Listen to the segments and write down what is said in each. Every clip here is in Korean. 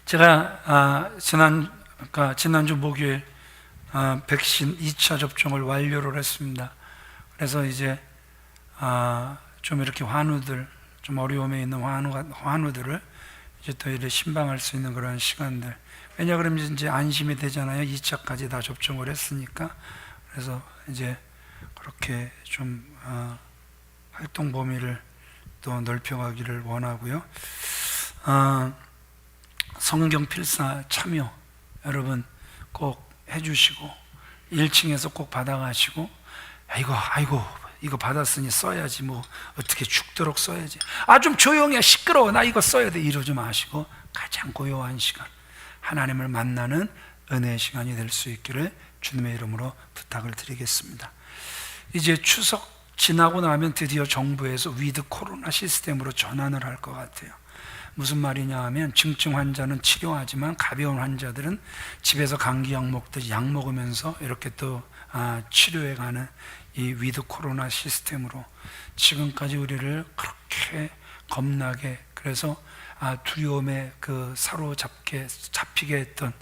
제가 지난주 목요일 백신 2차 접종을 완료를 했습니다. 그래서 이제 좀 이렇게 환우들, 좀 어려움에 있는 환우들을 이제 또 이렇게 신방할 수 있는 그런 시간들. 왜냐 그러면 이제 안심이 되잖아요. 2차까지 다 접종을 했으니까. 그래서 이제 그렇게 좀 활동 범위를 또 넓혀가기를 원하고요. 성경 필사 참여 여러분 꼭 해주시고 1층에서 꼭 받아가시고 아이고 이거 받았으니 써야지, 뭐 어떻게 죽도록 써야지, 좀 조용히 해, 시끄러워, 나 이거 써야 돼, 이러지 마시고 가장 고요한 시간, 하나님을 만나는 은혜의 시간이 될 수 있기를 주님의 이름으로 부탁을 드리겠습니다. 이제 추석 지나고 나면 드디어 정부에서 위드 코로나 시스템으로 전환을 할 것 같아요. 무슨 말이냐 하면 중증 환자는 치료하지만 가벼운 환자들은 집에서 감기약 먹듯이 약 먹으면서 이렇게 또 치료해가는 이 위드 코로나 시스템으로 지금까지 우리를 그렇게 겁나게, 그래서 두려움에 잡히게 했던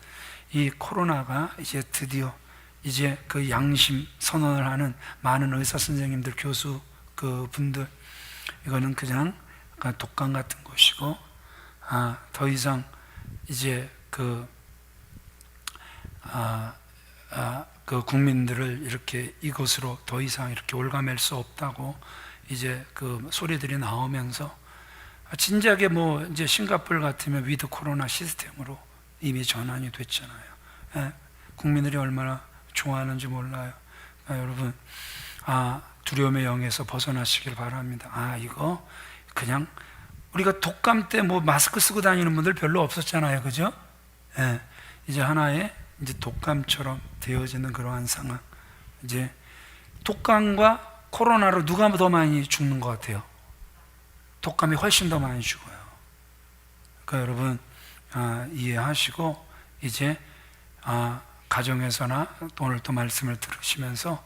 이 코로나가 이제 드디어 이제 그 양심 선언을 하는 많은 의사 선생님들, 교수 분들, 이거는 그냥 독감 같은 것이고 더 이상 이제 국민들을 이렇게 이것으로 더 이상 이렇게 올가맬 수 없다고 이제 소리들이 나오면서 진작에 뭐 이제 싱가포르 같으면 위드 코로나 시스템으로 이미 전환이 됐잖아요. 국민들이 얼마나 좋아하는지 몰라요. 여러분 두려움의 영에서 벗어나시길 바랍니다. 이거 그냥 우리가 독감 때 뭐 마스크 쓰고 다니는 분들 별로 없었잖아요, 그죠? 이제 하나의 이제 독감처럼 되어지는 그러한 상황. 이제 독감과 코로나로 누가 더 많이 죽는 것 같아요? 독감이 훨씬 더 많이 죽어요. 그러니까 여러분 이해하시고 이제 가정에서나 오늘 또 말씀을 들으시면서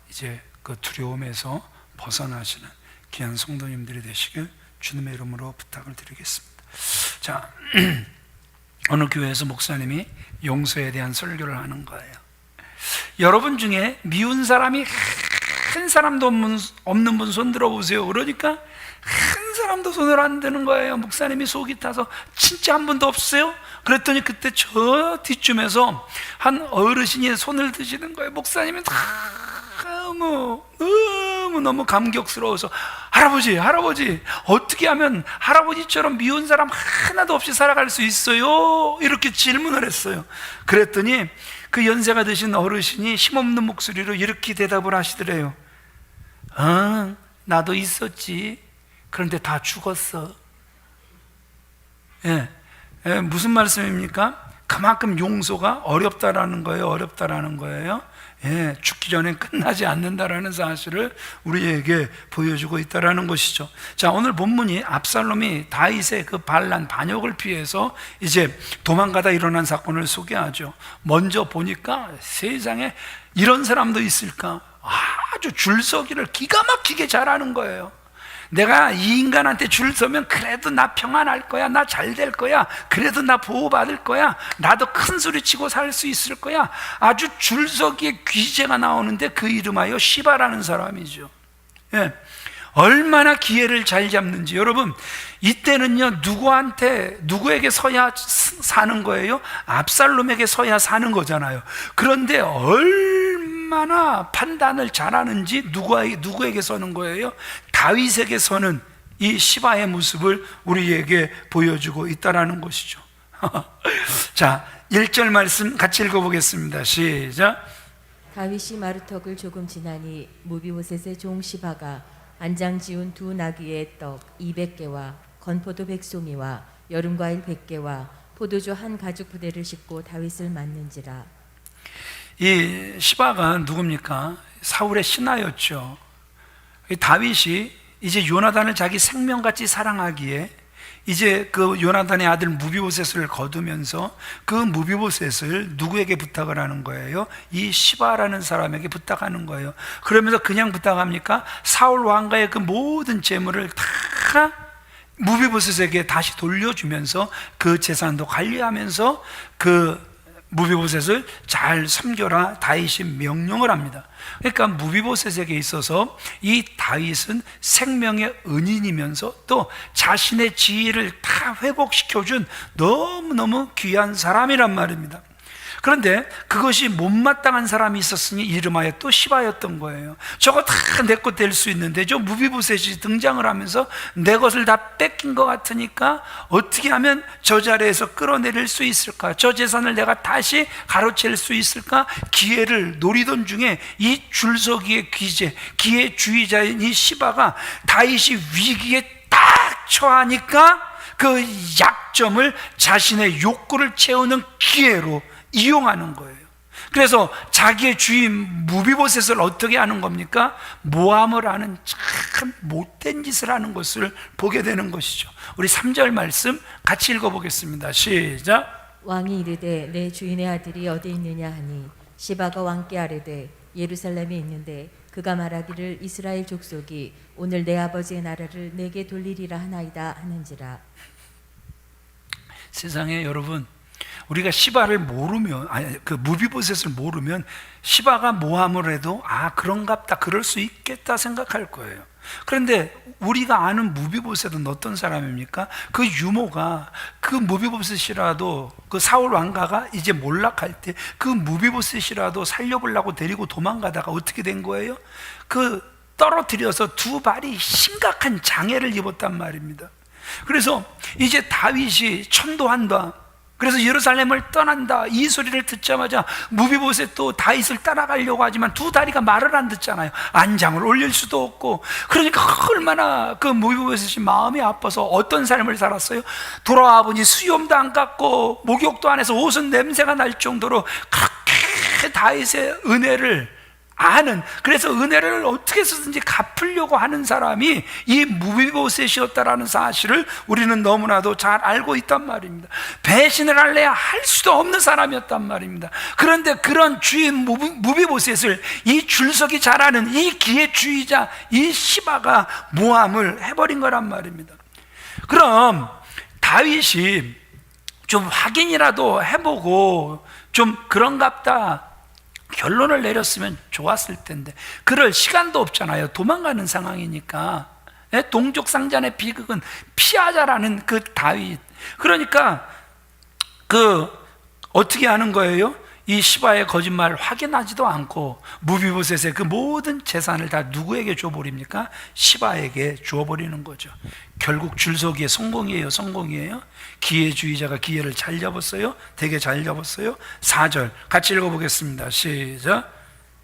이제 그 두려움에서 벗어나시는 귀한 성도님들이 되시길 주님의 이름으로 부탁을 드리겠습니다. 자, 어느 교회에서 목사님이 용서에 대한 설교를 하는 거예요. 여러분 중에 미운 사람이 한 사람도 없는 분 손 들어보세요. 그러니까 한 사람도 손을 안 드는 거예요. 목사님이 속이 타서 진짜 한 분도 없어요? 그랬더니 그때 저 뒷쯤에서 한 어르신이 손을 드시는 거예요. 목사님이 너무 감격스러워서 할아버지 어떻게 하면 할아버지처럼 미운 사람 하나도 없이 살아갈 수 있어요? 이렇게 질문을 했어요. 그랬더니 그 연세가 드신 어르신이 힘없는 목소리로 이렇게 대답을 하시더래요. 나도 있었지. 그런데 다 죽었어. 무슨 말씀입니까? 그만큼 용서가 어렵다라는 거예요. 죽기 전에 끝나지 않는다라는 사실을 우리에게 보여주고 있다라는 것이죠. 자, 오늘 본문이 압살롬이 다윗의 그 반역을 피해서 이제 도망가다 일어난 사건을 소개하죠. 먼저 보니까 세상에 이런 사람도 있을까? 아주 줄서기를 기가 막히게 잘하는 거예요. 내가 이 인간한테 줄 서면 그래도 나 평안할 거야, 나 잘 될 거야, 그래도 나 보호받을 거야, 나도 큰 소리 치고 살 수 있을 거야. 아주 줄서기에 귀재가 나오는데 그 이름하여 시바라는 사람이죠. 얼마나 기회를 잘 잡는지. 여러분, 이때는요 누구에게 서야 사는 거예요? 압살롬에게 서야 사는 거잖아요. 그런데 얼마나 판단을 잘하는지 누구에게 서는 거예요? 다윗에게 서는 이 시바의 모습을 우리에게 보여주고 있다라는 것이죠. 자, 1절 말씀 같이 읽어보겠습니다. 시작. 다윗이 마루턱을 조금 지나니 무비보셋의 종 시바가 안장 지운 두 나귀의 떡 200개와 건포도 100송이와 여름과일 100개와 포도주 한 가죽 부대를 싣고 다윗을 맞는지라. 이 시바가 누굽니까? 사울의 신하였죠. 다윗이 이제 요나단을 자기 생명같이 사랑하기에 이제 그 요나단의 아들 무비보셋을 거두면서 그 무비보셋을 누구에게 부탁을 하는 거예요? 이 시바라는 사람에게 부탁하는 거예요. 그러면서 그냥 부탁합니까? 사울 왕가의 그 모든 재물을 다 무비보셋에게 다시 돌려주면서 그 재산도 관리하면서 그 무비보셋을 잘 섬겨라 다윗이 명령을 합니다. 그러니까 무비보셋에게 있어서 이 다윗은 생명의 은인이면서 또 자신의 지위를 다 회복시켜준 너무너무 귀한 사람이란 말입니다. 그런데 그것이 못마땅한 사람이 있었으니 이름하여 또 시바였던 거예요. 저거 다 내 것 될 수 있는데 저 무비보셋이 등장을 하면서 내 것을 다 뺏긴 것 같으니까 어떻게 하면 저 자리에서 끌어내릴 수 있을까? 저 재산을 내가 다시 가로챌 수 있을까? 기회를 노리던 중에 이 줄서기의 귀재, 기회주의자인 이 시바가 다윗이 위기에 딱 처하니까 그 약점을 자신의 욕구를 채우는 기회로 이용하는 거예요. 그래서 자기의 주인 무비보셋을 어떻게 하는 겁니까? 모함을 하는 참 못된 짓을 하는 것을 보게 되는 것이죠. 우리 3절 말씀 같이 읽어보겠습니다. 시작. 왕이 이르되 내 주인의 아들이 어디 있느냐 하니 시바가 왕께 아뢰되 예루살렘에 있는데 그가 말하기를 이스라엘 족속이 오늘 내 아버지의 나라를 내게 돌리리라 하나이다 하는지라. 세상에 여러분, 우리가 시바를 모르면, 그 무비보셋을 모르면 시바가 모함을 해도 그런갑다, 그럴 수 있겠다 생각할 거예요. 그런데 우리가 아는 무비보셋은 어떤 사람입니까? 그 유모가 그 무비보셋이라도 그 사울 왕가가 이제 몰락할 때 그 무비보셋이라도 살려보려고 데리고 도망가다가 어떻게 된 거예요? 그 떨어뜨려서 두 발이 심각한 장애를 입었단 말입니다. 그래서 이제 다윗이 천도한다, 그래서 예루살렘을 떠난다, 이 소리를 듣자마자 무비보셋도 다윗을 따라가려고 하지만 두 다리가 말을 안 듣잖아요. 안장을 올릴 수도 없고. 그러니까 얼마나 그 무비보셋이 마음이 아파서 어떤 삶을 살았어요? 돌아와 보니 수염도 안 깎고 목욕도 안 해서 옷은 냄새가 날 정도로 그렇게 다윗의 은혜를 아는, 그래서 은혜를 어떻게 해서든지 갚으려고 하는 사람이 이 무비보셋이었다라는 사실을 우리는 너무나도 잘 알고 있단 말입니다. 배신을 할래야 할 수도 없는 사람이었단 말입니다. 그런데 그런 주인 무비보셋을 이 줄서기 잘하는 이 기회주의자 이 시바가 모함을 해버린 거란 말입니다. 그럼 다윗이 좀 확인이라도 해보고 좀 그런갑다 결론을 내렸으면 좋았을 텐데 그럴 시간도 없잖아요. 도망가는 상황이니까. 동족상잔의 비극은 피하자라는 그 다윗. 그러니까 그 어떻게 하는 거예요? 이 시바의 거짓말을 확인하지도 않고 무비보셋의 그 모든 재산을 다 누구에게 줘버립니까? 시바에게 줘버리는 거죠. 결국 줄서기의 성공이에요, 성공이에요. 기회주의자가 기회를 잘 잡았어요, 되게 잘 잡았어요. 4절 같이 읽어보겠습니다. 시작.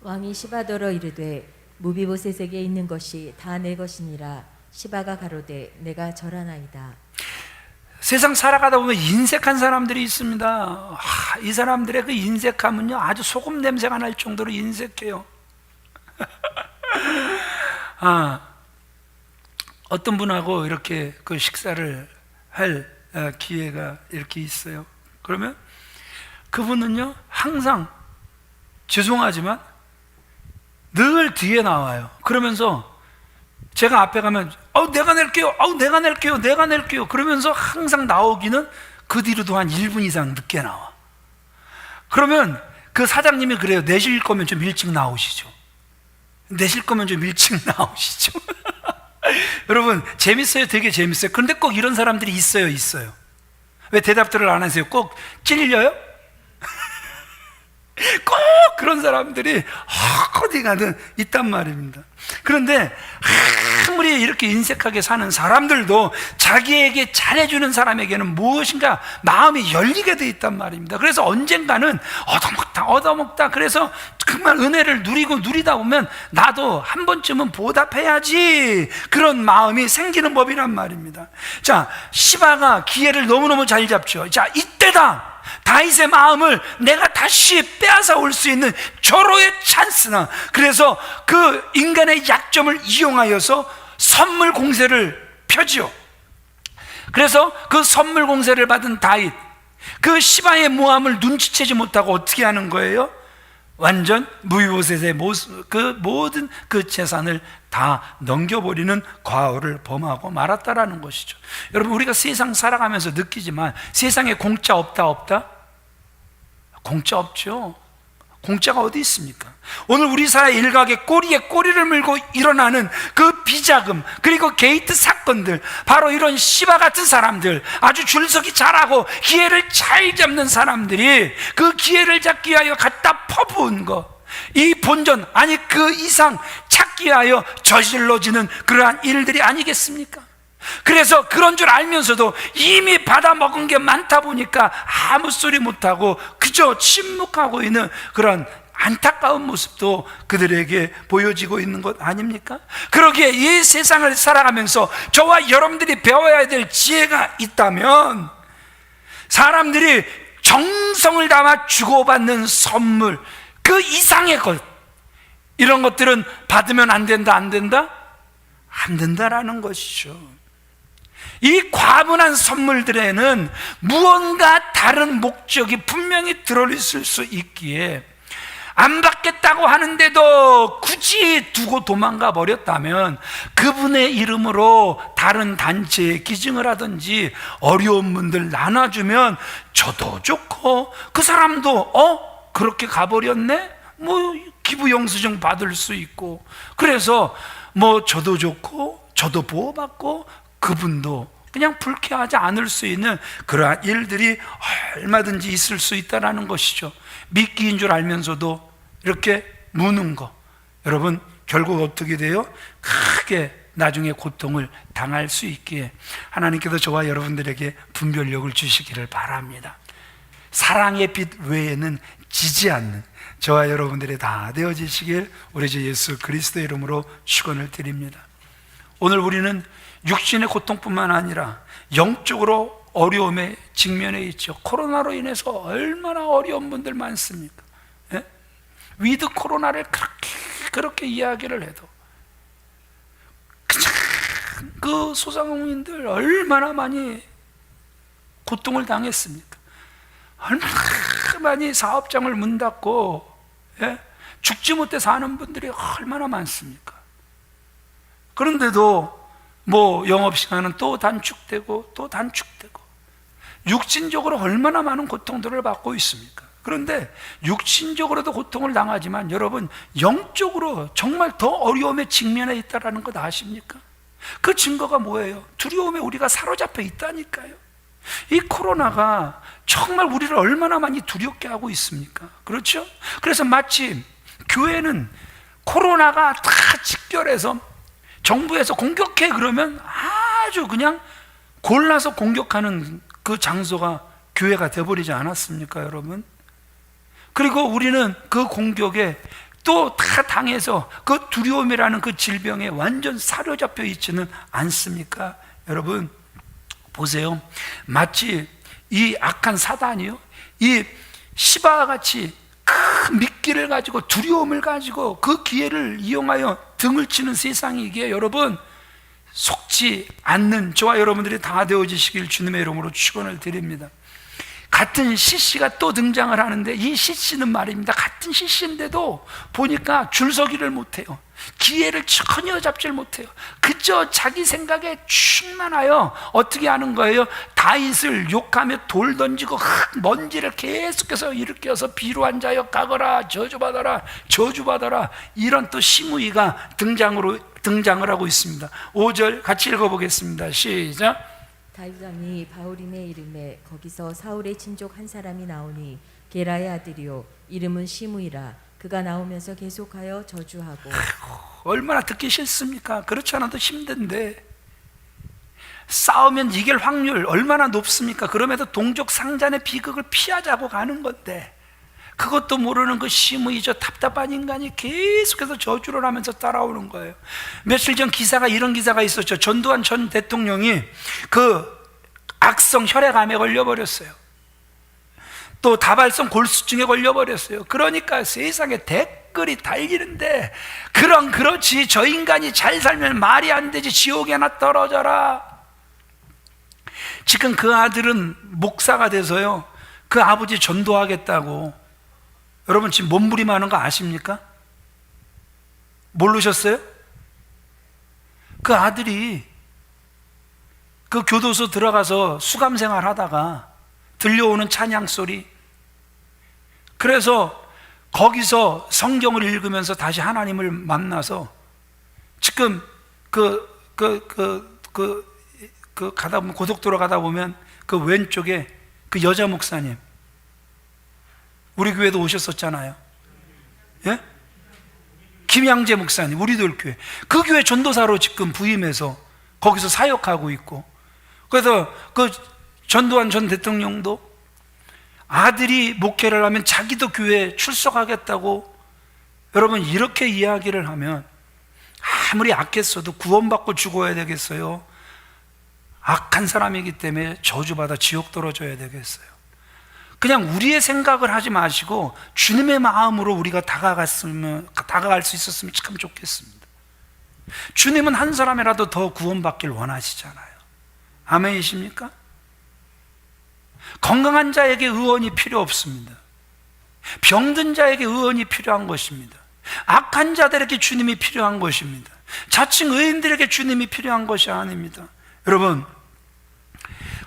왕이 시바더러 이르되 무비보셋에게 있는 것이 다 내 것이니라. 시바가 가로되 내가 절하나이다. 세상 살아가다 보면 인색한 사람들이 있습니다. 이 사람들의 그 인색함은요 아주 소금 냄새가 날 정도로 인색해요. 어떤 분하고 이렇게 그 식사를 할 기회가 이렇게 있어요. 그러면 그분은요 항상 죄송하지만 늘 뒤에 나와요. 그러면서 제가 앞에 가면 내가 낼게요, 내가 낼게요, 내가 낼게요 그러면서 항상 나오기는 그 뒤로도 한 1분 이상 늦게 나와. 그러면 그 사장님이 그래요. 내실 거면 좀 일찍 나오시죠. 내실 거면 좀 일찍 나오시죠. 여러분 재밌어요, 되게 재밌어요. 그런데 꼭 이런 사람들이 있어요. 왜 대답들을 안 하세요? 꼭 찔려요? 꼭 그런 사람들이 어디 가든 있단 말입니다. 그런데 아무리 이렇게 인색하게 사는 사람들도 자기에게 잘해주는 사람에게는 무엇인가 마음이 열리게 돼 있단 말입니다. 그래서 언젠가는 얻어먹다 그래서 정말 은혜를 누리다 보면 나도 한 번쯤은 보답해야지 그런 마음이 생기는 법이란 말입니다. 자, 시바가 기회를 너무너무 잘 잡죠. 자, 이때다 다윗의 마음을 내가 다시 빼앗아 올 수 있는 절호의 찬스나, 그래서 그 인간의 약점을 이용하여서 선물 공세를 펴지요. 그래서 그 선물 공세를 받은 다윗, 그 시바의 모함을 눈치채지 못하고 어떻게 하는 거예요? 완전 무비보셋의 모습, 그 모든 그 재산을 다 넘겨버리는 과오를 범하고 말았다라는 것이죠. 여러분, 우리가 세상 살아가면서 느끼지만 세상에 공짜 없다? 공짜 없죠. 공짜가 어디 있습니까? 오늘 우리 사회 일각의 꼬리에 꼬리를 물고 일어나는 그 비자금, 그리고 게이트 사건들, 바로 이런 시바 같은 사람들, 아주 줄서기 잘하고 기회를 잘 잡는 사람들이 그 기회를 잡기 위하여 갖다 퍼부은 것, 이 본전, 아니 그 이상 찾기 위하여 저질러지는 그러한 일들이 아니겠습니까? 그래서 그런 줄 알면서도 이미 받아먹은 게 많다 보니까 아무 소리 못하고 그저 침묵하고 있는 그런 안타까운 모습도 그들에게 보여지고 있는 것 아닙니까? 그러기에 이 세상을 살아가면서 저와 여러분들이 배워야 될 지혜가 있다면, 사람들이 정성을 담아 주고받는 선물, 그 이상의 것, 이런 것들은 받으면 안 된다? 안 된다라는 것이죠. 이 과분한 선물들에는 무언가 다른 목적이 분명히 들어있을 수 있기에, 안 받겠다고 하는데도 굳이 두고 도망가 버렸다면 그분의 이름으로 다른 단체에 기증을 하든지 어려운 분들 나눠주면 저도 좋고 그 사람도 그렇게 가버렸네? 기부 영수증 받을 수 있고, 그래서 저도 좋고 저도 보호받고 그분도 그냥 불쾌하지 않을 수 있는 그러한 일들이 얼마든지 있을 수 있다는 것이죠. 미끼인 줄 알면서도 이렇게 무는 거, 여러분 결국 어떻게 돼요? 크게 나중에 고통을 당할 수 있기에 하나님께서 저와 여러분들에게 분별력을 주시기를 바랍니다. 사랑의 빛 외에는 지지 않는 저와 여러분들이 다 되어지시길 우리 주 예수 그리스도의 이름으로 축원을 드립니다. 오늘 우리는 육신의 고통뿐만 아니라 영적으로 어려움에 직면해 있죠. 코로나로 인해서 얼마나 어려운 분들 많습니까? 예? 위드 코로나를 그렇게 이야기를 해도 그 소상공인들 얼마나 많이 고통을 당했습니까? 얼마나 많이 사업장을 문 닫고 죽지 못해 사는 분들이 얼마나 많습니까? 그런데도 영업시간은 또 단축되고 또 단축되고, 육신적으로 얼마나 많은 고통들을 받고 있습니까? 그런데 육신적으로도 고통을 당하지만 여러분, 영적으로 정말 더 어려움에 직면해 있다는 것 아십니까? 그 증거가 뭐예요? 두려움에 우리가 사로잡혀 있다니까요. 이 코로나가 정말 우리를 얼마나 많이 두렵게 하고 있습니까? 그렇죠? 그래서 마치 교회는 코로나가 다 직결해서 정부에서 공격해 그러면 아주 그냥 골라서 공격하는 그 장소가 교회가 되어버리지 않았습니까, 여러분? 그리고 우리는 그 공격에 또 다 당해서 그 두려움이라는 그 질병에 완전 사로잡혀 있지는 않습니까? 여러분 보세요. 마치 이 악한 사단이요, 이 시바와 같이 큰 미끼를 가지고 두려움을 가지고 그 기회를 이용하여 등을 치는 세상이기에 여러분 속지 않는 저와 여러분들이 다 되어지시길 주님의 이름으로 축원을 드립니다. 같은 CC가 또 등장을 하는데, 이 CC는 말입니다, 같은 CC인데도 보니까 줄서기를 못해요. 기회를 전혀 잡질 못해요. 그저 자기 생각에 충만하여 어떻게 하는 거예요? 다윗을 욕하며 돌 던지고 먼지를 계속해서 일으켜서 비루한 자여 가거라, 저주받아라, 저주받아라, 이런 또 시무이가 등장을 하고 있습니다. 5절 같이 읽어보겠습니다. 시작. 다윗 왕이 바울임의 이름에 거기서 사울의 친족 한 사람이 나오니 게라의 아들이요 이름은 시므이라. 그가 나오면서 계속하여 저주하고. 얼마나 듣기 싫습니까? 그렇지 않아도 힘든데 싸우면 이길 확률 얼마나 높습니까? 그럼에도 동족 상잔의 비극을 피하자고 가는 건데 그것도 모르는 그 시므이저 답답한 인간이 계속해서 저주를 하면서 따라오는 거예요. 며칠 전 이런 기사가 있었죠. 전두환 전 대통령이 그 악성 혈액암에 걸려버렸어요. 또 다발성 골수증에 걸려버렸어요. 그러니까 세상에 댓글이 달리는데, 그렇지, 저 인간이 잘 살면 말이 안 되지, 지옥에나 떨어져라. 지금 그 아들은 목사가 돼서요, 그 아버지 전도하겠다고 여러분 지금 몸부림하는 거 아십니까? 모르셨어요? 그 아들이 그 교도소 들어가서 수감생활 하다가 들려오는 찬양 소리, 그래서 거기서 성경을 읽으면서 다시 하나님을 만나서 지금 가다 보면, 고속도로 가다 보면 그 왼쪽에 그 여자 목사님, 우리 교회도 오셨었잖아요. 예? 김양재 목사님, 우리들 교회, 그 교회 전도사로 지금 부임해서 거기서 사역하고 있고, 그래서 그 전두환 전 대통령도 아들이 목회를 하면 자기도 교회에 출석하겠다고, 여러분 이렇게 이야기를 하면 아무리 악했어도 구원받고 죽어야 되겠어요? 악한 사람이기 때문에 저주받아 지옥 떨어져야 되겠어요? 그냥 우리의 생각을 하지 마시고 주님의 마음으로 우리가 다가갈 수 있었으면 참 좋겠습니다. 주님은 한 사람이라도 더 구원받길 원하시잖아요. 아멘이십니까? 건강한 자에게 의원이 필요 없습니다. 병든 자에게 의원이 필요한 것입니다. 악한 자들에게 주님이 필요한 것입니다. 자칭 의인들에게 주님이 필요한 것이 아닙니다. 여러분,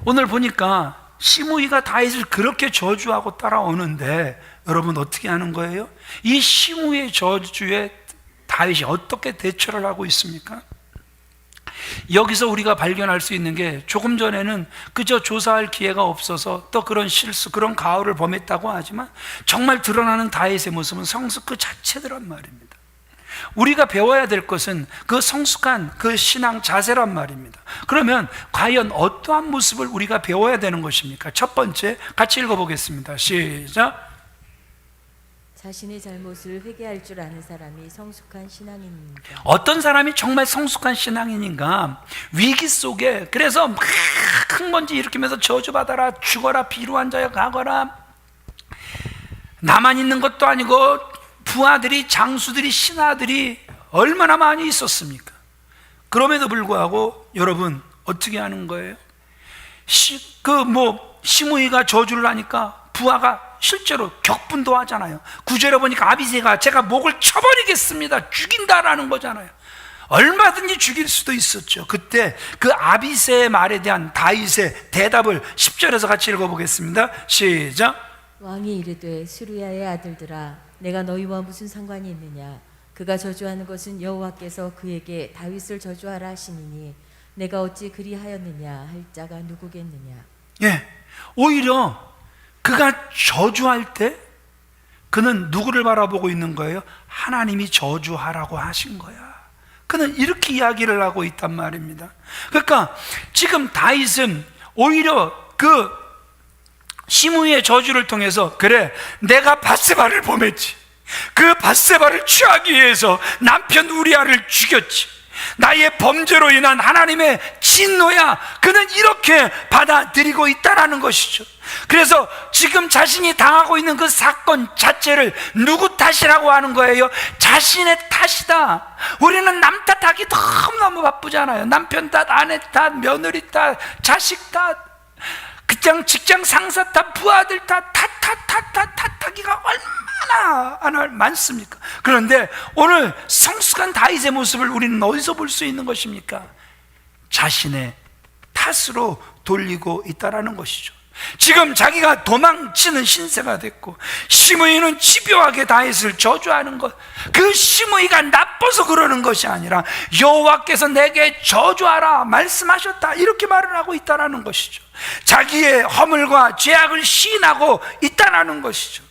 오늘 보니까 시므이가 다윗을 그렇게 저주하고 따라오는데 여러분 어떻게 하는 거예요? 이 시므이의 저주에 다윗이 어떻게 대처를 하고 있습니까? 여기서 우리가 발견할 수 있는 게, 조금 전에는 그저 조사할 기회가 없어서 또 그런 실수, 그런 가오를 범했다고 하지만 정말 드러나는 다윗의 모습은 성숙 그 자체더란 말입니다. 우리가 배워야 될 것은 그 성숙한 그 신앙 자세란 말입니다. 그러면 과연 어떠한 모습을 우리가 배워야 되는 것입니까? 첫 번째, 같이 읽어보겠습니다. 시작. 자신의 잘못을 회개할 줄 아는 사람이 성숙한 신앙인입니다. 어떤 사람이 정말 성숙한 신앙인인가? 위기 속에, 그래서 막 흙먼지 일으키면서 저주받아라, 죽어라, 비루한 자여 가거라, 나만 있는 것도 아니고 부하들이, 장수들이, 신하들이 얼마나 많이 있었습니까? 그럼에도 불구하고 여러분 어떻게 하는 거예요? 시므이가 저주를 하니까 부하가 실제로 격분도 하잖아요. 9절에 보니까 아비새가 제가 목을 쳐버리겠습니다, 죽인다라는 거잖아요. 얼마든지 죽일 수도 있었죠. 그때 그 아비새의 말에 대한 다윗의 대답을 10절에서 같이 읽어보겠습니다. 시작. 왕이 이르되 수르야의 아들들아, 내가 너희와 무슨 상관이 있느냐? 그가 저주하는 것은 여호와께서 그에게 다윗을 저주하라 하시니니 내가 어찌 그리하였느냐 할 자가 누구겠느냐? 예, 오히려 그가 저주할 때 그는 누구를 바라보고 있는 거예요? 하나님이 저주하라고 하신 거야. 그는 이렇게 이야기를 하고 있단 말입니다. 그러니까 지금 다윗은 오히려 그 시므이의 저주를 통해서, 그래, 내가 밧세바를 범했지, 그 밧세바를 취하기 위해서 남편 우리아를 죽였지, 나의 범죄로 인한 하나님의 진노야, 그는 이렇게 받아들이고 있다라는 것이죠. 그래서 지금 자신이 당하고 있는 그 사건 자체를 누구 탓이라고 하는 거예요? 자신의 탓이다. 우리는 남 탓하기 너무너무 바쁘잖아요. 남편 탓, 아내 탓, 며느리 탓, 자식 탓, 직장 상사 탓, 부하들 탓하기가 얼마나 많습니까? 그런데 오늘 성숙한 다윗의 모습을 우리는 어디서 볼 수 있는 것입니까? 자신의 탓으로 돌리고 있다라는 것이죠. 지금 자기가 도망치는 신세가 됐고, 시므이는 집요하게 다윗을 저주하는 것, 그 시므이가 나빠서 그러는 것이 아니라 여호와께서 내게 저주하라 말씀하셨다, 이렇게 말을 하고 있다라는 것이죠. 자기의 허물과 죄악을 시인하고 있다라는 것이죠.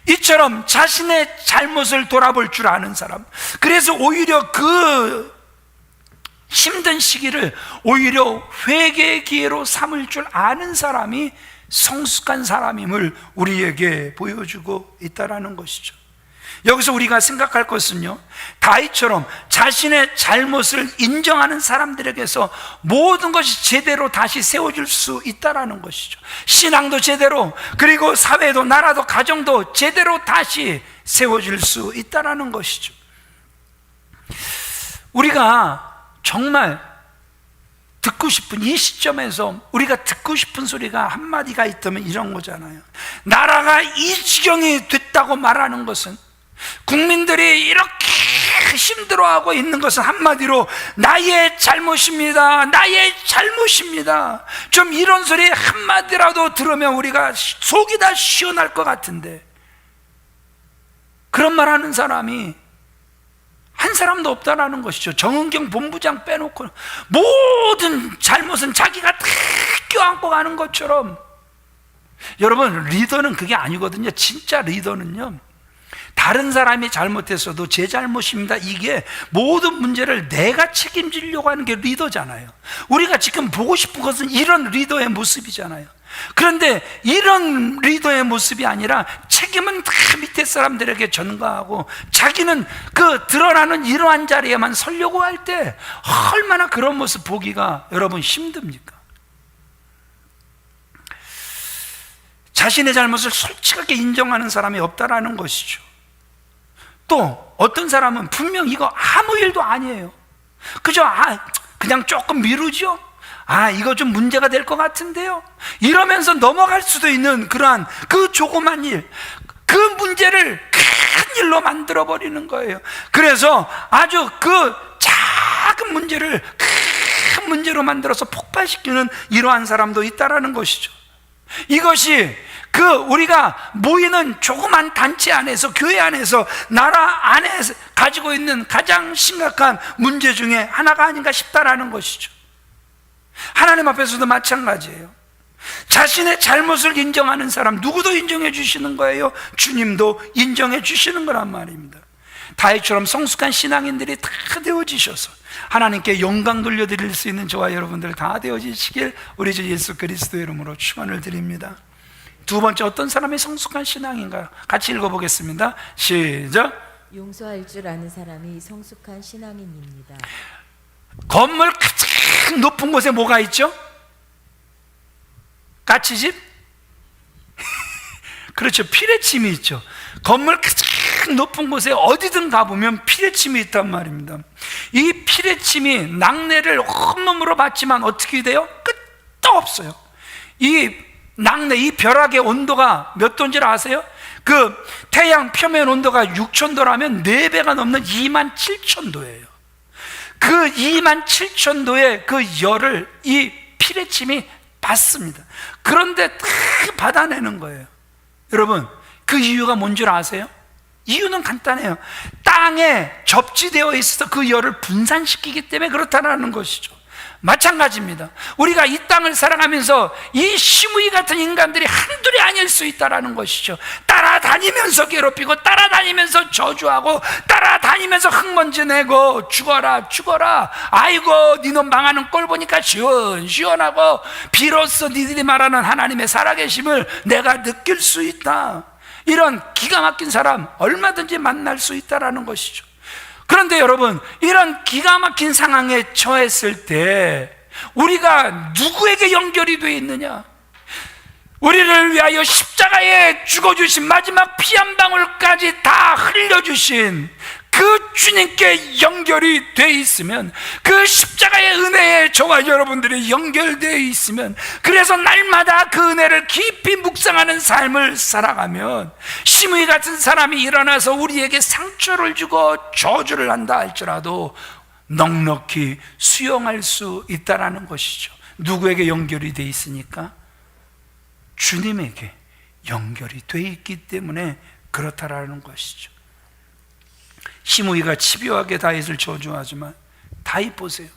이처럼 자신의 잘못을 돌아볼 줄 아는 사람, 그래서 오히려 그 힘든 시기를 오히려 회개의 기회로 삼을 줄 아는 사람이 성숙한 사람임을 우리에게 보여주고 있다라는 것이죠. 여기서 우리가 생각할 것은요, 다윗처럼 자신의 잘못을 인정하는 사람들에게서 모든 것이 제대로 다시 세워질 수 있다라는 것이죠. 신앙도 제대로, 그리고 사회도, 나라도, 가정도 제대로 다시 세워질 수 있다라는 것이죠. 우리가 정말 듣고 싶은 이 시점에서 우리가 듣고 싶은 소리가 한마디가 있다면 이런 거잖아요. 나라가 이 지경이 됐다고 말하는 것은, 국민들이 이렇게 힘들어하고 있는 것은 한마디로 나의 잘못입니다, 나의 잘못입니다. 좀 이런 소리 한마디라도 들으면 우리가 속이 다 시원할 것 같은데, 그런 말 하는 사람이 한 사람도 없다라는 것이죠. 정은경 본부장 빼놓고 모든 잘못은 자기가 다 껴안고 가는 것처럼. 여러분, 리더는 그게 아니거든요. 진짜 리더는요, 다른 사람이 잘못했어도 제 잘못입니다, 이게 모든 문제를 내가 책임지려고 하는 게 리더잖아요. 우리가 지금 보고 싶은 것은 이런 리더의 모습이잖아요. 그런데 이런 리더의 모습이 아니라 책임은 다 밑에 사람들에게 전가하고 자기는 그 드러나는 이러한 자리에만 서려고 할 때 얼마나 그런 모습 보기가 여러분 힘듭니까? 자신의 잘못을 솔직하게 인정하는 사람이 없다라는 것이죠. 또 어떤 사람은 분명 이거 아무 일도 아니에요, 그저 그냥 조금 미루죠, 이거 좀 문제가 될 것 같은데요, 이러면서 넘어갈 수도 있는 그러한 그 조그만 일, 그 문제를 큰 일로 만들어 버리는 거예요. 그래서 아주 그 작은 문제를 큰 문제로 만들어서 폭발시키는 이러한 사람도 있다라는 것이죠. 이것이 우리가 모이는 조그만 단체 안에서, 교회 안에서, 나라 안에서 가지고 있는 가장 심각한 문제 중에 하나가 아닌가 싶다라는 것이죠. 하나님 앞에서도 마찬가지예요. 자신의 잘못을 인정하는 사람 누구도 인정해 주시는 거예요. 주님도 인정해 주시는 거란 말입니다. 다윗처럼 성숙한 신앙인들이 다 되어지셔서 하나님께 영광 돌려드릴 수 있는 저와 여러분들 다 되어지시길 우리 주 예수 그리스도의 이름으로 축원을 드립니다. 두 번째, 어떤 사람이 성숙한 신앙인가요? 같이 읽어보겠습니다. 시작. 용서할 줄 아는 사람이 성숙한 신앙인입니다. 건물 가장 높은 곳에 뭐가 있죠? 까치집? 그렇죠, 피레침이 있죠. 건물 가장 높은 곳에 어디든 가보면 피레침이 있단 말입니다. 이 피레침이 낙뢰를 온몸으로 받지만 어떻게 돼요? 끝도 없어요. 이 낙뢰, 이 벼락의 온도가 몇 도인지 아세요? 그 태양 표면 온도가 6,000도라면 4배가 넘는 27,000도예요. 그 27,000도의 그 열을 이 피레침이 받습니다. 그런데 다 받아내는 거예요. 여러분, 그 이유가 뭔 줄 아세요? 이유는 간단해요. 땅에 접지되어 있어서 그 열을 분산시키기 때문에 그렇다는 것이죠. 마찬가지입니다. 우리가 이 땅을 살아가면서 이 시므이 같은 인간들이 한둘이 아닐 수 있다는 것이죠. 따라다니면서 괴롭히고, 따라다니면서 저주하고, 따라다니면서 흙먼지 내고, 죽어라 죽어라, 아이고 니놈 망하는 꼴 보니까 시원시원하고, 비로소 니들이 말하는 하나님의 살아계심을 내가 느낄 수 있다. 이런 기가 막힌 사람 얼마든지 만날 수 있다는 것이죠. 그런데 여러분, 이런 기가 막힌 상황에 처했을 때 우리가 누구에게 연결이 되어 있느냐? 우리를 위하여 십자가에 죽어주신, 마지막 피 한 방울까지 다 흘려주신 그 주님께 연결이 되어 있으면, 그 십자가의 은혜에 저와 여러분들이 연결되어 있으면, 그래서 날마다 그 은혜를 깊이 묵상하는 삶을 살아가면 시므이 같은 사람이 일어나서 우리에게 상처를 주고 저주를 한다 할지라도 넉넉히 수용할 수 있다는 것이죠. 누구에게 연결이 되어 있으니까? 주님에게 연결이 되어 있기 때문에 그렇다라는 것이죠. 시므이가 집요하게 다윗을 저주하지만 다윗 보세요,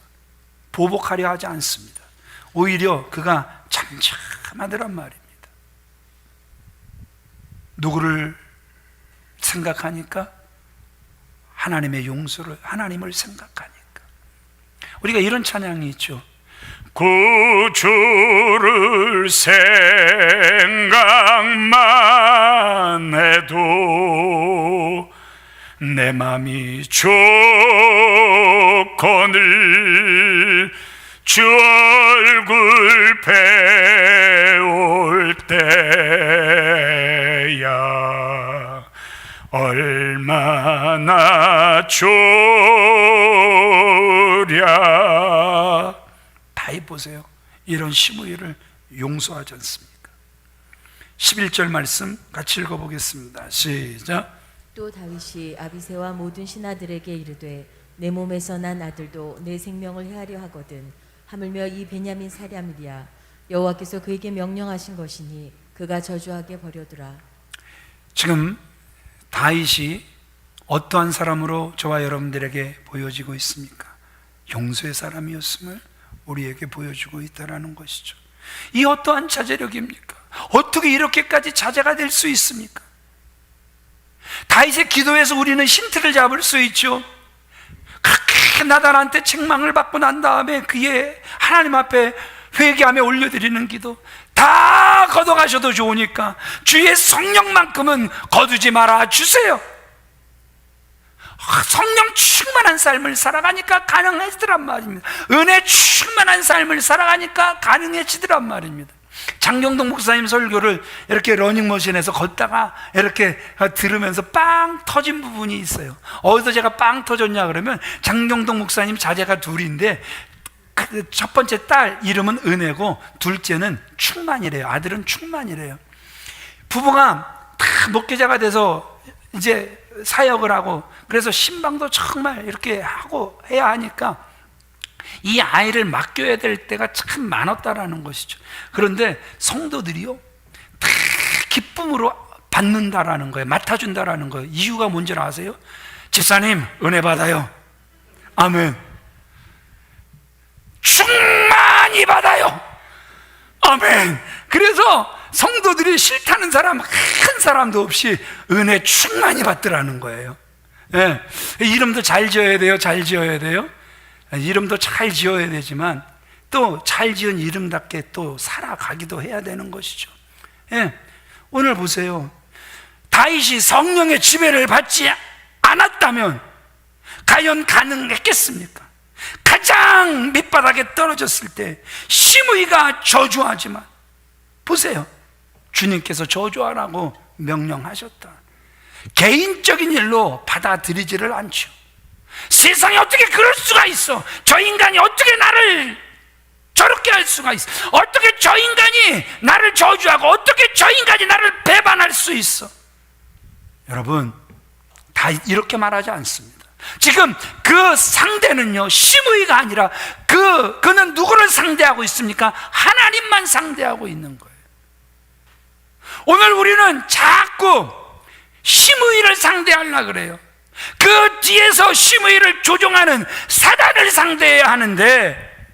보복하려 하지 않습니다. 오히려 그가 잠잠하더란 말입니다. 누구를 생각하니까? 하나님의 용서를, 하나님을 생각하니까. 우리가 이런 찬양이 있죠. 구주를 생각만 해도 내 맘이 좋거늘 주 얼굴 배울 때야 얼마나 좋랴. 다윗 보세요, 이런 시므이를 용서하지 않습니까? 11절 말씀 같이 읽어보겠습니다. 시작. 또 다윗이 아비새와 모든 신하들에게 이르되 내 몸에서 난 아들도 내 생명을 헤아려 하거든 하물며 이 베냐민 사람이랴 여호와께서 그에게 명령하신 것이니 그가 저주하게 버려두라. 지금 다윗이 어떠한 사람으로 저와 여러분들에게 보여지고 있습니까? 용서의 사람이었음을 우리에게 보여주고 있다는 것이죠. 이 어떠한 자제력입니까? 어떻게 이렇게까지 자제가 될 수 있습니까? 다윗의 기도에서 우리는 힌트를 잡을 수 있죠. 그렇게 나단한테 책망을 받고 난 다음에 그의 하나님 앞에 회개하며 올려드리는 기도, 다 걷어가셔도 좋으니까 주의 성령만큼은 거두지 말아 주세요. 성령 충만한 삶을 살아가니까 가능해지더란 말입니다. 은혜 충만한 삶을 살아가니까 가능해지더란 말입니다. 장경동 목사님 설교를 이렇게 러닝머신에서 걷다가 이렇게 들으면서 빵 터진 부분이 있어요. 어디서 제가 빵 터졌냐 그러면 장경동 목사님 자제가 둘인데 그 첫 번째 딸 이름은 은혜고 둘째는 충만이래요. 아들은 충만이래요. 부부가 다 목회자가 돼서 이제 사역을 하고 그래서 신방도 정말 이렇게 하고 해야 하니까 이 아이를 맡겨야 될 때가 참 많았다라는 것이죠. 그런데 성도들이요 다 기쁨으로 받는다라는 거예요. 맡아준다라는 거예요. 이유가 뭔지 아세요? 집사님 은혜 받아요. 아멘. 충만히 받아요. 아멘. 그래서 성도들이 싫다는 사람 한 사람도 없이 은혜 충만히 받더라는 거예요. 예. 이름도 잘 지어야 돼요. 잘 지어야 돼요. 이름도 잘 지어야 되지만 또 잘 지은 이름답게 또 살아가기도 해야 되는 것이죠. 예. 오늘 보세요. 다윗이 성령의 지배를 받지 않았다면 과연 가능했겠습니까? 가장 밑바닥에 떨어졌을 때 시므이가 저주하지만 보세요. 주님께서 저주하라고 명령하셨다. 개인적인 일로 받아들이지를 않죠. 세상에 어떻게 그럴 수가 있어? 저 인간이 어떻게 나를 저렇게 할 수가 있어? 어떻게 저 인간이 나를 저주하고 어떻게 저 인간이 나를 배반할 수 있어? 여러분, 다 이렇게 말하지 않습니다. 지금 그 상대는요 시므이가 아니라 그는 누구를 상대하고 있습니까? 하나님만 상대하고 있는 거예요. 오늘 우리는 자꾸 시므이를 상대하려고 그래요. 그 뒤에서 시므이를 조종하는 사단을 상대해야 하는데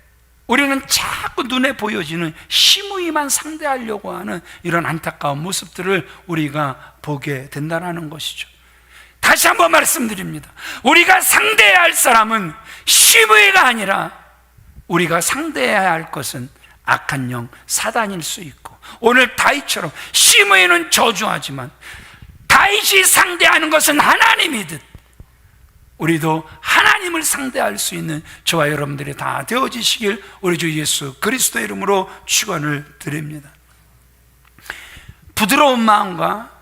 우리는 자꾸 눈에 보여지는 시므이만 상대하려고 하는 이런 안타까운 모습들을 우리가 보게 된다는 것이죠. 다시 한번 말씀드립니다. 우리가 상대해야 할 사람은 시므이가 아니라 우리가 상대해야 할 것은 악한 영 사단일 수 있고, 오늘 다윗처럼 시므이는 저주하지만 다윗이 상대하는 것은 하나님이듯 우리도 하나님을 상대할 수 있는 저와 여러분들이 다 되어지시길 우리 주 예수 그리스도의 이름으로 축원을 드립니다. 부드러운 마음과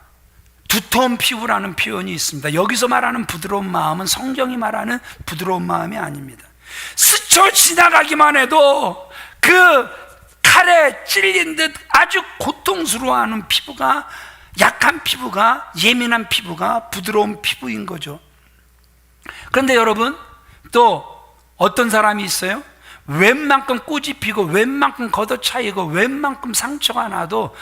두터운 피부라는 표현이 있습니다. 여기서 말하는 부드러운 마음은 성경이 말하는 부드러운 마음이 아닙니다. 스쳐 지나가기만 해도 그 칼에 찔린 듯 아주 고통스러워하는 피부가, 약한 피부가, 예민한 피부가 부드러운 피부인 거죠. 그런데 여러분, 또 어떤 사람이 있어요? 웬만큼 꼬집히고 웬만큼 걷어차이고 웬만큼 상처가 나도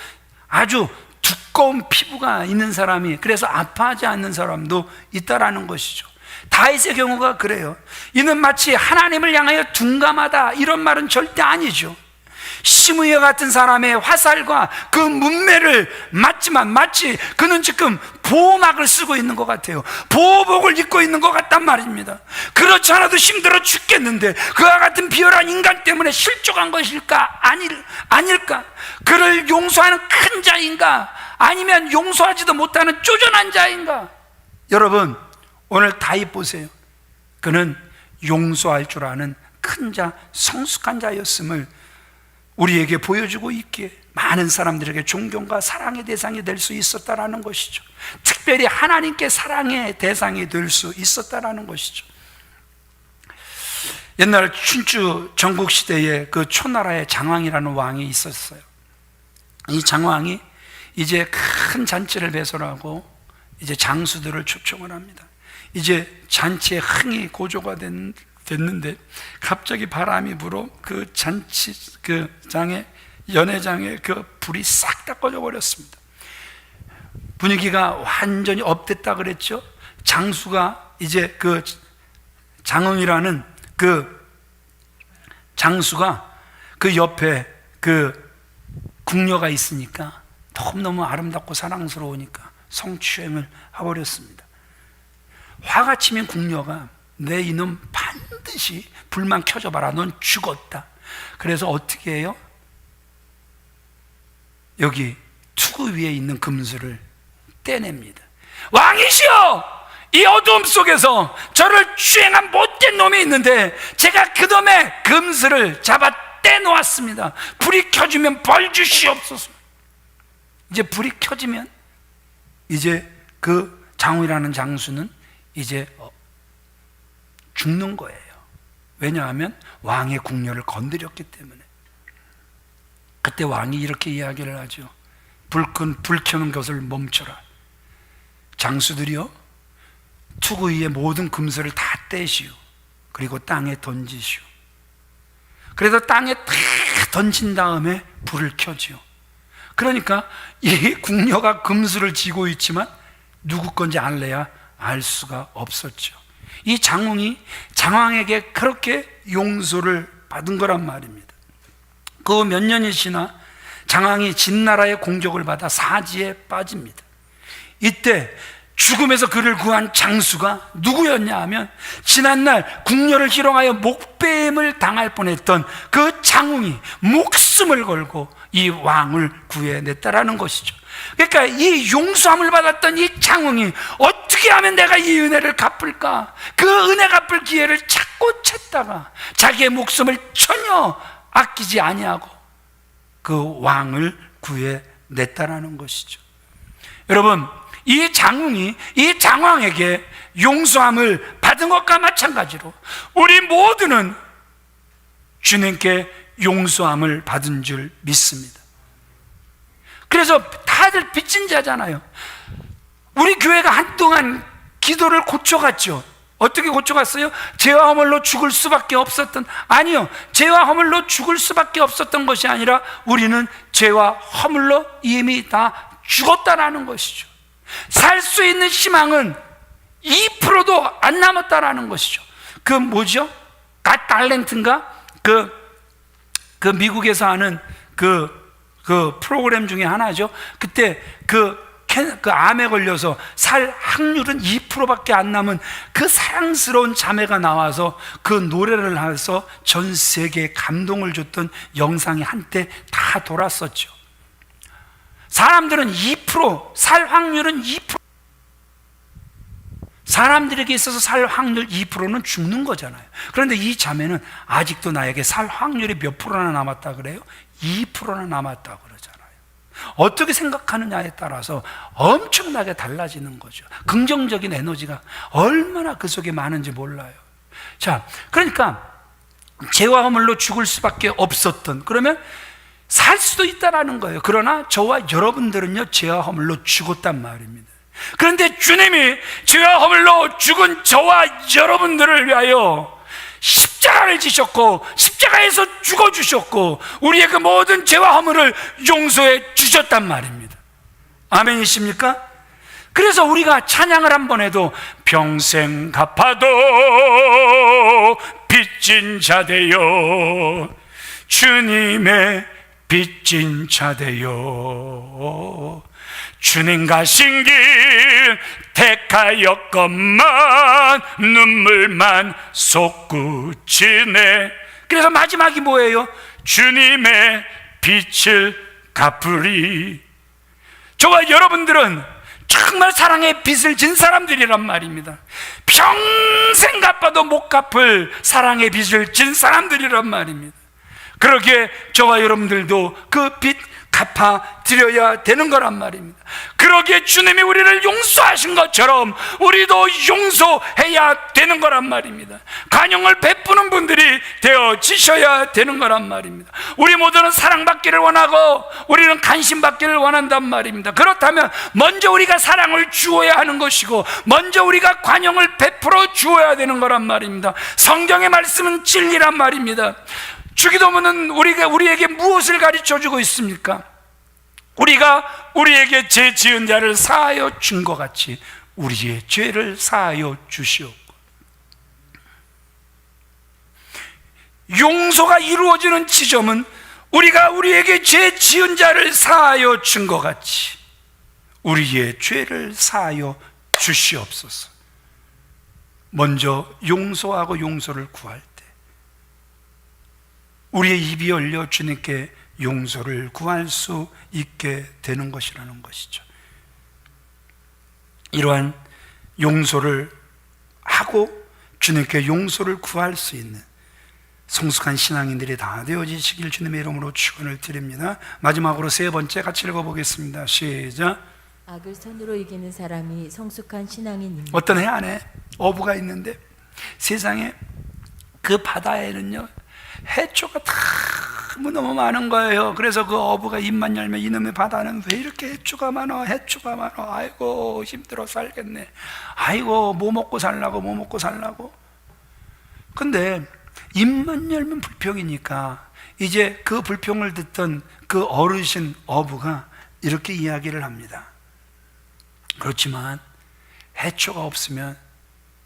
아주 두꺼운 피부가 있는 사람이, 그래서 아파하지 않는 사람도 있다라는 것이죠. 다윗의 경우가 그래요. 이는 마치 하나님을 향하여 둔감하다 이런 말은 절대 아니죠. 시므이와 같은 사람의 화살과 그 문매를 맞지만 마치 그는 지금 보호막을 쓰고 있는 것 같아요. 보호복을 입고 있는 것 같단 말입니다. 그렇지 않아도 힘들어 죽겠는데 그와 같은 비열한 인간 때문에 실족한 것일까? 아닐까? 그를 용서하는 큰 자인가? 아니면 용서하지도 못하는 쪼잔한 자인가? 여러분, 오늘 다윗 보세요. 그는 용서할 줄 아는 큰 자, 성숙한 자였음을 우리에게 보여주고 있기에 많은 사람들에게 존경과 사랑의 대상이 될 수 있었다라는 것이죠. 특별히 하나님께 사랑의 대상이 될 수 있었다라는 것이죠. 옛날 춘추 전국시대에 그 초나라의 장왕이라는 왕이 있었어요. 이 장왕이 이제 큰 잔치를 배설하고 이제 장수들을 초청을 합니다. 이제 잔치의 흥이 고조가 됐는데 갑자기 바람이 불어 그 잔치 그 장에 연회장에 그 불이 싹 다 꺼져 버렸습니다. 분위기가 완전히 업됐다 그랬죠. 장수가 이제 그 장흥이라는 그 장수가 그 옆에 그 궁녀가 있으니까 너무너무 아름답고 사랑스러우니까 성추행을 해버렸습니다. 화가 치면 궁녀가 내 이놈 반드시 불만 켜져봐라, 넌 죽었다. 그래서 어떻게 해요? 여기 투구 위에 있는 금수를 떼냅니다. 왕이시여, 이 어두움 속에서 저를 추행한 못된 놈이 있는데 제가 그놈의 금수를 잡아 떼놓았습니다. 불이 켜지면 벌 주시옵소서. 이제 불이 켜지면 이제 그 장훈이라는 장수는 이제 죽는 거예요. 왜냐하면 왕의 궁녀를 건드렸기 때문에. 그때 왕이 이렇게 이야기를 하죠. 불 켜는 것을 멈춰라. 장수들이요, 투구 위에 모든 금수를 다 떼시오. 그리고 땅에 던지시오. 그래서 땅에 다 던진 다음에 불을 켜지요. 그러니까 이 궁녀가 금수를 쥐고 있지만 누구 건지 알래야 알 수가 없었죠. 이 장흥이 장왕에게 그렇게 용서를 받은 거란 말입니다. 그 몇 년이 지나 장왕이 진나라의 공격을 받아 사지에 빠집니다. 이때 죽음에서 그를 구한 장수가 누구였냐 하면 지난날 궁녀를 희롱하여 목뱀을 당할 뻔했던 그 장흥이 목숨을 걸고 이 왕을 구해냈다라는 것이죠. 그러니까 이 용서함을 받았던 이 장흥이 어떻게 하면 내가 이 은혜를 갚을까? 그 은혜 갚을 기회를 찾고 찾다가 자기의 목숨을 전혀 아끼지 아니하고 그 왕을 구해냈다라는 것이죠. 여러분, 이 장흥이 이 장왕에게 용서함을 받은 것과 마찬가지로 우리 모두는 주님께 용서함을 받은 줄 믿습니다. 그래서 다들 빚진 자잖아요. 우리 교회가 한동안 기도를 고쳐갔죠. 어떻게 고쳐갔어요? 죄와 허물로 죽을 수밖에 없었던, 아니요, 죄와 허물로 죽을 수밖에 없었던 것이 아니라 우리는 죄와 허물로 이미 다 죽었다라는 것이죠. 살 수 있는 희망은 2%도 안 남았다라는 것이죠. 그 뭐죠? 갓 달렌트인가? 그 미국에서 하는 그 프로그램 중에 하나죠. 그때 그 암에 걸려서 살 확률은 2%밖에 안 남은 그 사랑스러운 자매가 나와서 그 노래를 해서 전 세계에 감동을 줬던 영상이 한때 다 돌았었죠. 사람들은 2%, 살 확률은 2%. 사람들에게 있어서 살 확률 2%는 죽는 거잖아요. 그런데 이 자매는 아직도 나에게 살 확률이 몇 프로나 남았다 그래요? 2%나 남았다 그러잖아요. 어떻게 생각하느냐에 따라서 엄청나게 달라지는 거죠. 긍정적인 에너지가 얼마나 그 속에 많은지 몰라요. 자, 그러니까 죄와 허물로 죽을 수밖에 없었던, 그러면 살 수도 있다라는 거예요. 그러나 저와 여러분들은요, 죄와 허물로 죽었단 말입니다. 그런데 주님이 죄와 허물로 죽은 저와 여러분들을 위하여 십자가를 지셨고 십자가에서 죽어주셨고 우리의 그 모든 죄와 허물을 용서해 주셨단 말입니다. 아멘이십니까? 그래서 우리가 찬양을 한번 해도 평생 갚아도 빚진 자 되어 주님의 빚진 자 되어 주님 가신 길 택하였건만 눈물만 솟구치네. 그래서 마지막이 뭐예요? 주님의 빚을 갚으리. 저와 여러분들은 정말 사랑의 빚을 진 사람들이란 말입니다. 평생 갚아도 못 갚을 사랑의 빚을 진 사람들이란 말입니다. 그러기에 저와 여러분들도 그 빚 갚아드려야 되는 거란 말입니다. 그러기에 주님이 우리를 용서하신 것처럼 우리도 용서해야 되는 거란 말입니다. 관용을 베푸는 분들이 되어지셔야 되는 거란 말입니다. 우리 모두는 사랑받기를 원하고 우리는 관심받기를 원한단 말입니다. 그렇다면 먼저 우리가 사랑을 주어야 하는 것이고 먼저 우리가 관용을 베풀어 주어야 되는 거란 말입니다. 성경의 말씀은 진리란 말입니다. 주기도문은 우리에게 무엇을 가르쳐 주고 있습니까? 우리가 우리에게 죄 지은 자를 사하여 준 것 같이 우리의 죄를 사하여 주시옵고, 용서가 이루어지는 지점은 우리가 우리에게 죄 지은 자를 사하여 준 것 같이 우리의 죄를 사하여 주시옵소서. 먼저 용서하고 용서를 구할 때 우리의 입이 열려 주님께 용서를 구할 수 있게 되는 것이라는 것이죠. 이러한 용서를 하고 주님께 용서를 구할 수 있는 성숙한 신앙인들이 다 되어지시길 주님의 이름으로 축원을 드립니다. 마지막으로 세 번째 같이 읽어보겠습니다. 시작. 악을 선으로 이기는 사람이 성숙한 신앙인입니다. 어떤 해 안에 어부가 있는데 세상에 그 바다에는요 해초가 너무 많은 거예요. 그래서 그 어부가 입만 열면 이놈의 바다는 왜 이렇게 해초가 많아, 해초가 많아, 아이고 힘들어 살겠네, 아이고 뭐 먹고 살라고. 근데 입만 열면 불평이니까 이제 그 불평을 듣던 그 어르신 어부가 이렇게 이야기를 합니다. 그렇지만 해초가 없으면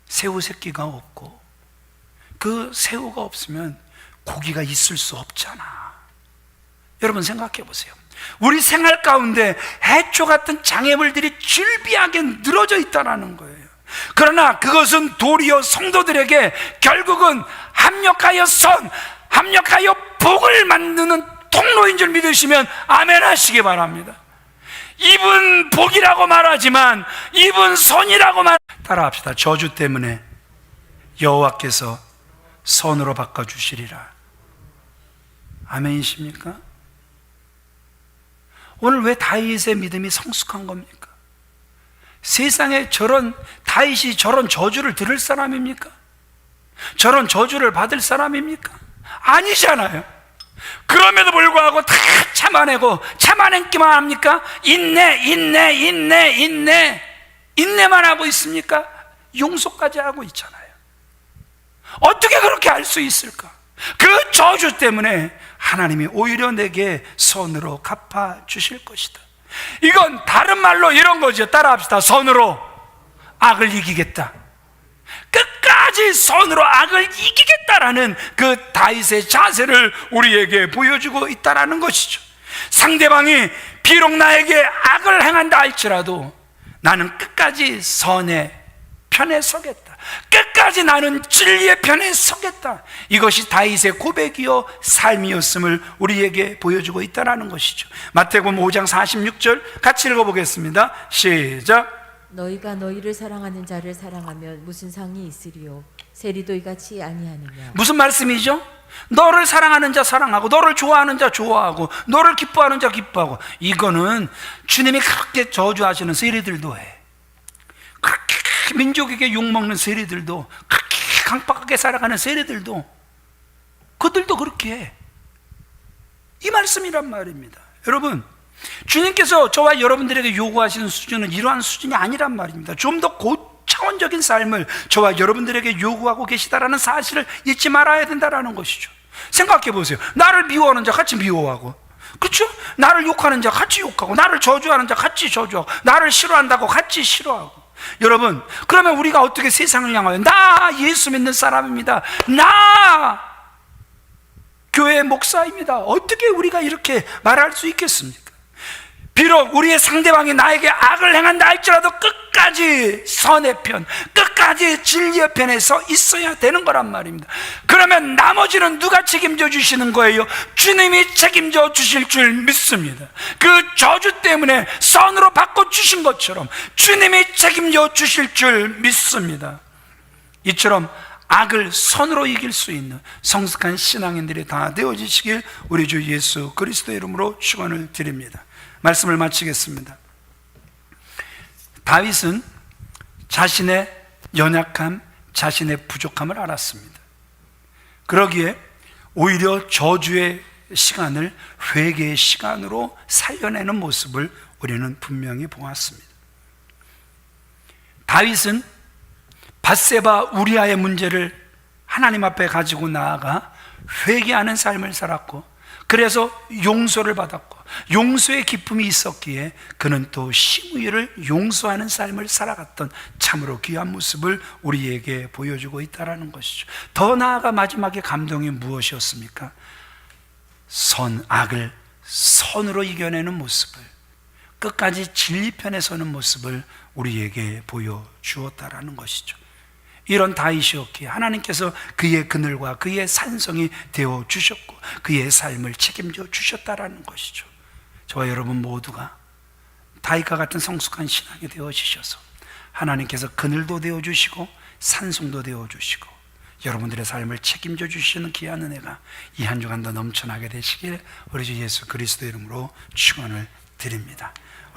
새우 새끼가 없고 그 새우가 없으면 고기가 있을 수 없잖아. 여러분 생각해 보세요. 우리 생활 가운데 해초 같은 장애물들이 질비하게 늘어져 있다는 거예요. 그러나 그것은 도리어 성도들에게 결국은 합력하여 합력하여 복을 만드는 통로인 줄 믿으시면 아멘 하시기 바랍니다. 입은 복이라고 말하지만 입은 선이라고 따라합시다. 저주 때문에 여호와께서 선으로 바꿔주시리라. 아멘이십니까? 오늘 왜 다윗의 믿음이 성숙한 겁니까? 세상에 다윗이 저런 저주를 들을 사람입니까? 저런 저주를 받을 사람입니까? 아니잖아요. 그럼에도 불구하고 다 참아내기만 합니까? 인내만 하고 있습니까? 용서까지 하고 있잖아요. 어떻게 그렇게 할 수 있을까? 그 저주 때문에 하나님이 오히려 내게 선으로 갚아주실 것이다. 이건 다른 말로 이런 거죠. 따라합시다. 선으로 악을 이기겠다. 끝까지 선으로 악을 이기겠다라는 그 다윗의 자세를 우리에게 보여주고 있다는 것이죠. 상대방이 비록 나에게 악을 행한다 할지라도 나는 끝까지 선의 편에 서겠다. 끝까지 나는 진리의 편에 서겠다. 이것이 다윗의 고백이요 삶이었음을 우리에게 보여주고 있다는 것이죠. 마태복음 5장 46절 같이 읽어보겠습니다. 시작. 너희가 너희를 사랑하는 자를 사랑하면 무슨 상이 있으리요? 세리도 이같이 아니하느냐? 무슨 말씀이죠? 너를 사랑하는 자 사랑하고 너를 좋아하는 자 좋아하고 너를 기뻐하는 자 기뻐하고. 이거는 주님이 그렇게 저주하시는 세리들도 해. 그렇게 민족에게 욕먹는 세리들도, 그렇게 강박하게 살아가는 세리들도, 그들도 그렇게 해. 이 말씀이란 말입니다. 여러분, 주님께서 저와 여러분들에게 요구하시는 수준은 이러한 수준이 아니란 말입니다. 좀 더 고차원적인 삶을 저와 여러분들에게 요구하고 계시다라는 사실을 잊지 말아야 된다는 것이죠. 생각해 보세요. 나를 미워하는 자 같이 미워하고, 그렇죠? 나를 욕하는 자 같이 욕하고, 나를 저주하는 자 같이 저주하고, 나를 싫어한다고 같이 싫어하고. 여러분, 그러면 우리가 어떻게 세상을 향하여 나 예수 믿는 사람입니다, 나 교회 목사입니다, 어떻게 우리가 이렇게 말할 수 있겠습니까? 비록 우리의 상대방이 나에게 악을 행한다 할지라도 끝까지 선의 편, 끝까지 진리의 편에 서 있어야 되는 거란 말입니다. 그러면 나머지는 누가 책임져 주시는 거예요? 주님이 책임져 주실 줄 믿습니다. 그 저주 때문에 선으로 바꿔주신 것처럼 주님이 책임져 주실 줄 믿습니다. 이처럼 악을 선으로 이길 수 있는 성숙한 신앙인들이 다 되어지시길 우리 주 예수 그리스도의 이름으로 축원을 드립니다. 말씀을 마치겠습니다. 다윗은 자신의 연약함, 자신의 부족함을 알았습니다. 그러기에 오히려 저주의 시간을 회개의 시간으로 살려내는 모습을 우리는 분명히 보았습니다. 다윗은 밧세바 우리아의 문제를 하나님 앞에 가지고 나아가 회개하는 삶을 살았고, 그래서 용서를 받았고, 용서의 기쁨이 있었기에 그는 또 시므이를 용서하는 삶을 살아갔던 참으로 귀한 모습을 우리에게 보여주고 있다는 것이죠. 더 나아가 마지막에 감동이 무엇이었습니까? 악을 선으로 이겨내는 모습을, 끝까지 진리 편에 서는 모습을 우리에게 보여주었다라는 것이죠. 이런 다윗이었기에 하나님께서 그의 그늘과 그의 산성이 되어 주셨고 그의 삶을 책임져 주셨다라는 것이죠. 저와 여러분 모두가 다윗과 같은 성숙한 신앙이 되어지셔서 하나님께서 그늘도 되어주시고 산성도 되어주시고 여러분들의 삶을 책임져 주시는 귀한 은혜가 이 한 주간도 넘쳐나게 되시길 우리 주 예수 그리스도 이름으로 축원을 드립니다.